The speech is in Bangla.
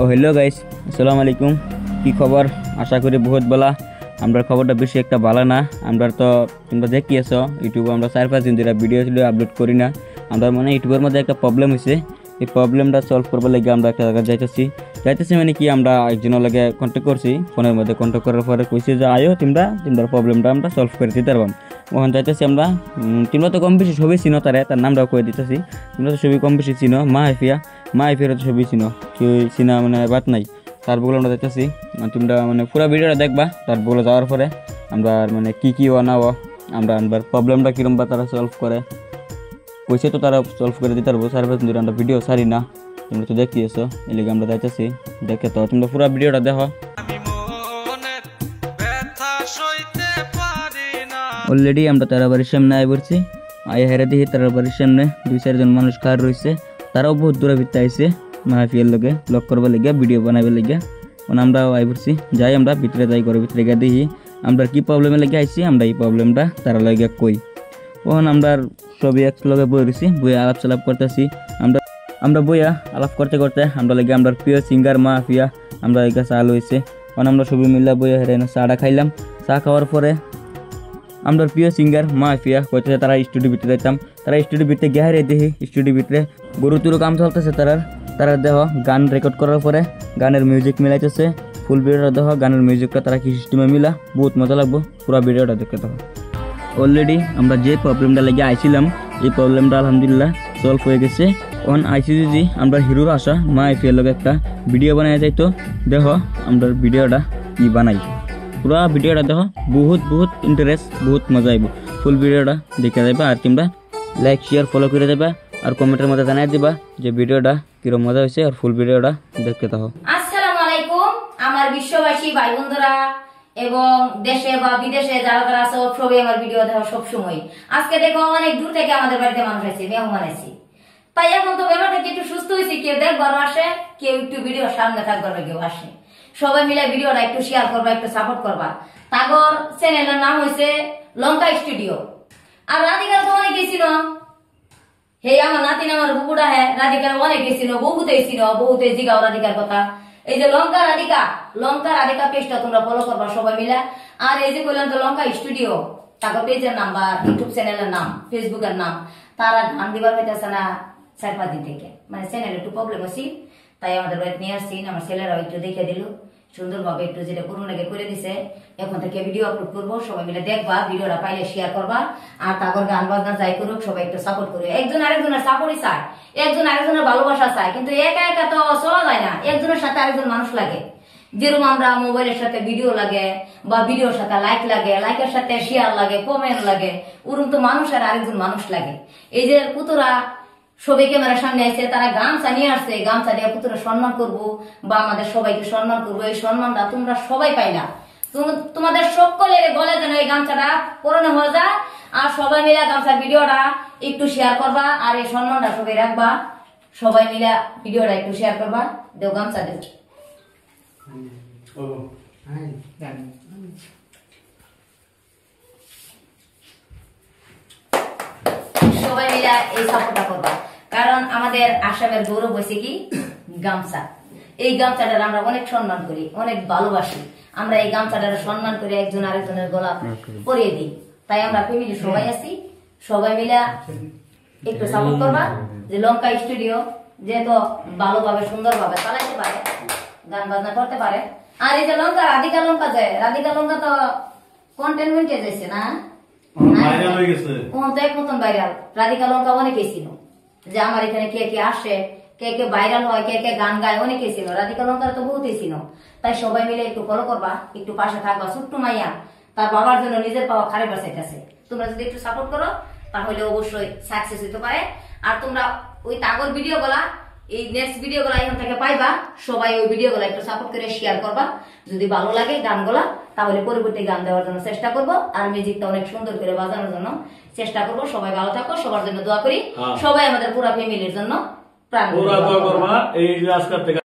ও হ্যালো গাইস, আসসালামু আলাইকুম। কি খবর? আশা করি বহুত ভালো। আমরা খবরটা বেশি একটা ভালো না। আমরা তো তোমরা দেখিয়েছো ইউটিউবে আমরা 4-5 দিন ধরে ভিডিও আপলোড করি না। আমরা মানে ইউটিউবের মধ্যে একটা প্রবলেম হয়েছে। এই প্রবলেমটা সলভ করবার লাগে আমরা একটা জায়গায় যাইতেছি মানে কি আমরা একজনের লাগে কন্ট্যাক্ট করছি, ফোনের মধ্যে কন্ট্যাক্ট করার পরে কইছি যে আয়ো তোমরা প্রবলেমটা আমরা সলভ করে দিতে পারবাম। ওখানে যাইতেছি আমরা। তোমরা তো কম বেশি সবই চিনো, তার নামটাও কয়ে দিতেছি। তোমরা তো সবই কম বেশি চিনো। মা হাইফিয়া তো সবই চিনো, কেউ চিনা মানে বাদ নাই। তার বলে আমরা দেখতেছি, তোমরা মানে পুরো ভিডিওটা দেখবা। তার বলে যাওয়ার পরে আমরা মানে কি না আমরা প্রবলেমটা কিরম বা তারা সলভ করে কইছে, তো তারা সলভ করে দিতে পারবো। 4-5 দিন আমরা ভিডিও ছাড়ি না, তোমরা তো দেখিয়েছো। এই লিগে আমরা যাইতেছি, দেখে তো তোমরা পুরো ভিডিওটা দেখো। অলরেডি আমরা তারা বাড়ির সামনে আয় পড়ছি। আয় হেরে দেখি তারা বাড়ির সামনে 2-4 জন মানুষ খার রয়েছে। তারাও বহুত দূরে ভিতরে আইসে মাহফিলের লগে ব্লগ করবার লেগে, ভিডিও বানাবার লেগে। আমরাও আই পড়ছি, যাই আমরা ভিতরে যাই, ঘরের ভিতরে গিয়ে দেখি আমরা কি প্রবলেমে লেগে আইসি। আমরা এই প্রবলেমটা তারা লগে কই। ওখানে আমরা সবই এক লগে বই রয়েছি, বইয়ে আলাপ চালাপ করতেছি। আমরা বইয়া আলাপ করতে করতে আমরা লেগে আমরা প্রিয় সিঙ্গার মাহফিয়া আমরা এগা চা লইছে। কারণ আমরা সবই মিল্লা বইয়া হেরে চাটা খাইলাম। চা খাওয়ার পরে আমরা প্রিয় সিঙ্গার মাহফিয়া কইতে তারা স্টুডিও ভিতরে যাইতাম। তারা স্টুডিও ভিতরে গিয়ে হারিয়ে দেখি স্টুডিও ভিতরে গরু তুরু কাম চলতেছে। তারা দেহ গান রেকর্ড করার পরে গানের মিউজিক মিলাইতেছে। ফুল ভিডিওটা দেহ গানের মিউজিকটা তারা কি সিস্টেমে মিলা, বহুত মজা লাগবো। পুরো ভিডিওটা দেখতে থাকো। অলরেডি আমরা যে প্রবলেমটা লেগে আইছিলাম, এই প্রবলেমটা আলহামদুলিল্লাহ সলভ হয়ে গেছে। এখন আইসিজি আমরা হিরোর আশা মাহফিয়ার লগে একটা ভিডিও বানাই যাইতো। দেখো আমরা ভিডিওটা কি বানাই, পুরা ভিডিওটা দেখো। বহুত ইন্টারেস্ট, বহুত মজা আইব। ফুল ভিডিওটা দেখে যাবা আর তোমরা লাইক শেয়ার ফলো করে দেবা আর কমেন্টের মধ্যে জানাই দিবা যে ভিডিওটা কিরকম মজা হয়েছে। আর ফুল ভিডিওটা দেখতে থাকো। আসসালামু আলাইকুম আমার বিশ্ববাসী ভাই বন্ধুরা এবং দেশে বা বিদেশে যারা যারা আছে সবাই আমার ভিডিও দেখো সব সময়। আজকে দেখো অনেক দূর থেকে আমাদের বাড়িতে মানুষ আছে, মেহমান আছে। তাই এখন তো ব্যাপার থেকে একটু সুস্থ হয়েছি। কেউ দেখবার আসে, কেউ একটু ভিডিও সামনে থাকবার কেউ আসে। সবাই মিলে ভিডিওটা একটু শেয়ার করবা, একটু সাপোর্ট করবা। তাগর চ্যানেলের নাম হয়েছে লঙ্কা স্টুডিও। আর রাধিকার তো অনেক গেছিল, হে আমার নাতিন আমার বুকুটা হ্যাঁ রাধিকার অনেক গেছিল, বহুতে জিগাও রাধিকার কথা। এই যে লঙ্কা রাধিকা পেজটা তোমরা ফলো করবা সবাই মিলে। আর এই যে কইলাম যে লঙ্কা স্টুডিও, তাকে পেজের নাম বা ইউটিউব চ্যানেলের নাম, ফেসবুকের নাম, তারা গান দিবার হইতেছে না 4-5 দিন থেকে। মানে চ্যানেলে একটু প্রবলেম হয়েছি, তাই আমাদের বাড়িতে নিয়ে আসছি। আমার ছেলেরাও একটু দেখে দিল সুন্দরভাবে, একটু যেটা করুন আগে করে দিছে। এখন থেকে ভিডিও আপলোড করবো, সবাই মিলে দেখবা, ভিডিওটা পাইলে শেয়ার করবা। আর তারপর গান বাজনা যাই করুক সবাই একটু সাপোর্ট করবে। একজন আরেকজনের সাপোর্টই চায়, একজন আরেকজনের ভালোবাসা চায়, কিন্তু একা একা তো চলা যায় না। একজনের সাথে আরেকজন মানুষ লাগে। যেরকম আমরা মোবাইলের সাথে ভিডিও লাগে বা ভিডিওর সাথে লাইক লাগে, লাইকের সাথে শেয়ার লাগে, কমেন্ট লাগে, ওরকম তো মানুষ আর আরেকজন মানুষ লাগে। এই যে পুতুরা সবাই ক্যামেরার সামনে আসছে, তারা গামছা নিয়ে আসছে, গামছা দিয়ে পুতুরা সম্মান করবো বা আমাদের সবাইকে সম্মান করবো। এই সম্মানটা তোমরা সবাই পাইলা। তোমাদের সকলের গলে যেন এই গামছাটা পরানো হয়ে যায়। আর সবাই মিলে গামছার ভিডিওটা একটু শেয়ার করবা আর এই সম্মানটা সবাই রাখবা। সবাই মিলে ভিডিওটা একটু শেয়ার করবা। দেও গামছা দেও। সবাই মিলে এই সাপোর্টটা করবা, কারণ আমাদের আসামের গৌরব হয়েছে কি গামছা। এই গামছাটার আমরা অনেক সম্মান করি, অনেক ভালোবাসি। আমরা এই গামছাটার সম্মান করে একজন আরেকজনের গলা পরিয়ে দিই। তাই আমরা ফ্যামিলি সবাই আছি, সবাই মিলে একটু সাপোর্ট করবা। যে লঙ্কা স্টুডিও যেহেতু ভালোভাবে সুন্দরভাবে চালাইতে পারে, গান বাজনা করতে পারে। আর এই যে লঙ্কা রাধিকা লঙ্কা তো কন্টেন্টমেন্টে যাইছে না, এক মতন ভাইরাল। রাধিকা লঙ্কা অনেকেই ছিল যে আমার এখানে কে কে আসে, কে কে ভাইরাল হয়, কে কে গান গায়, অনেকেই ছিল। রাধিকা লঙ্কার তো বহুতই ছিল। তাই সবাই মিলে একটু ফলো করবা, একটু পাশে থাকবা। ছোট্ট মাইয়া তার বাবার জন্য নিজের পাওয়া খারে বাঁচাইতেছে। তোমরা যদি একটু সাপোর্ট করো তাহলে অবশ্যই সাকসেস হইতে পারে। আর তোমরা ওই তাগর ভিডিও গুলা, এই নেক্সট ভিডিও গুলা এখান থেকে পাইবা। সবাই ওই ভিডিও গুলা একটু সাপোর্ট করে শেয়ার করবা। যদি ভালো লাগে গানগুলা তাহলে পরবর্তী গান দেওয়ার জন্য চেষ্টা করবো। আর মিউজিকটা অনেক সুন্দর করে বাজানোর জন্য চেষ্টা করবো। সবাই ভালো থাকো, সবার জন্য দোয়া করি। সবাই আমাদের পুরো ফ্যামিলির জন্য প্রাণ